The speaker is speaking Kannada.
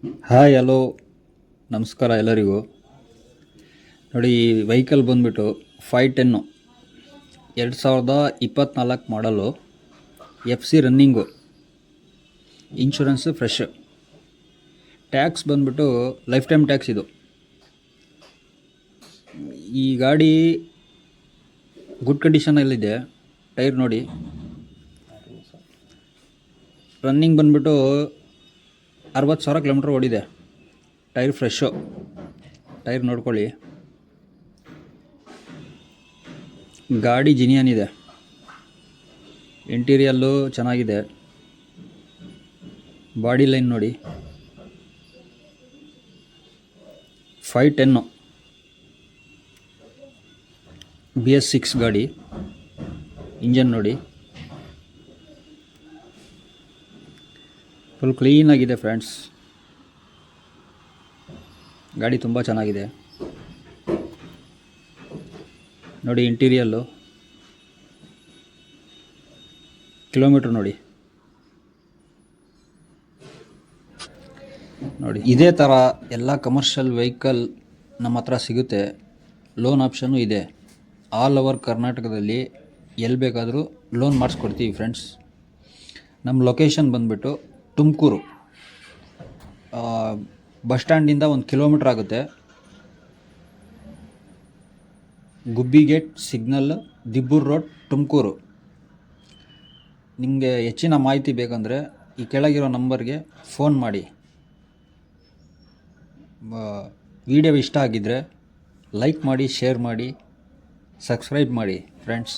ಹಾಯ್ ಹಲೋ ನಮಸ್ಕಾರ ಎಲ್ಲರಿಗೂ. ನೋಡಿ, ಈ ವೆಹಿಕಲ್ ಬಂದುಬಿಟ್ಟು 510 2024 ಮಾಡಲು, FC running, insurance fresh, tax ಬಂದುಬಿಟ್ಟು ಲೈಫ್ ಟೈಮ್ ಟ್ಯಾಕ್ಸ್. ಇದು ಈ ಗಾಡಿ ಗುಡ್ ಕಂಡೀಷನಲ್ಲಿದೆ. ಟೈರ್ ನೋಡಿ, ರನ್ನಿಂಗ್ ಬಂದುಬಿಟ್ಟು 60,000 ಕಿಲೋಮೀಟ್ರ್ ಓಡಿದೆ. ಟೈರ್ ಫ್ರೆಶ್ಶು, ಟೈರ್ ನೋಡ್ಕೊಳ್ಳಿ. ಗಾಡಿ ಜಿನಿಯನ್ ಇದೆ. ಇಂಟೀರಿಯಲ್ಲು ಚೆನ್ನಾಗಿದೆ. ಬಾಡಿ ಲೈನ್ ನೋಡಿ, 510 BS6 ಗಾಡಿ. ಇಂಜನ್ ನೋಡಿ, ಫುಲ್ ಕ್ಲೀನಾಗಿದೆ ಫ್ರೆಂಡ್ಸ್. ಗಾಡಿ ತುಂಬ ಚೆನ್ನಾಗಿದೆ ನೋಡಿ. ಇಂಟೀರಿಯಲ್ಲು, ಕಿಲೋಮೀಟ್ರ್ ನೋಡಿ. ಇದೇ ಥರ ಎಲ್ಲ ಕಮರ್ಷಿಯಲ್ ವೆಹಿಕಲ್ ನಮ್ಮ ಹತ್ರ ಸಿಗುತ್ತೆ. ಲೋನ್ ಆಪ್ಷನ್ನು ಇದೆ. ಆಲ್ ಓವರ್ ಕರ್ನಾಟಕದಲ್ಲಿ ಎಲ್ಲಿ ಬೇಕಾದರೂ ಲೋನ್ ಮಾಡಿಸ್ಕೊಡ್ತೀವಿ ಫ್ರೆಂಡ್ಸ್. ನಮ್ಮ ಲೊಕೇಶನ್ ಬಂದುಬಿಟ್ಟು ತುಮಕೂರು, ಬಸ್ ಸ್ಟ್ಯಾಂಡಿಂದ 1 ಕಿಲೋಮೀಟ್ರ್ ಆಗುತ್ತೆ. Gubbi gate signal, Dibbur road, Tumakuru. ನಿಮಗೆ ಹೆಚ್ಚಿನ ಮಾಹಿತಿ ಬೇಕಂದರೆ ಈ ಕೆಳಗಿರೋ ನಂಬರ್ಗೆ ಫೋನ್ ಮಾಡಿ. ವಿಡಿಯೋ ಇಷ್ಟ ಆಗಿದ್ದರೆ ಲೈಕ್ ಮಾಡಿ, ಶೇರ್ ಮಾಡಿ, ಸಬ್ಸ್ಕ್ರೈಬ್ ಮಾಡಿ ಫ್ರೆಂಡ್ಸ್.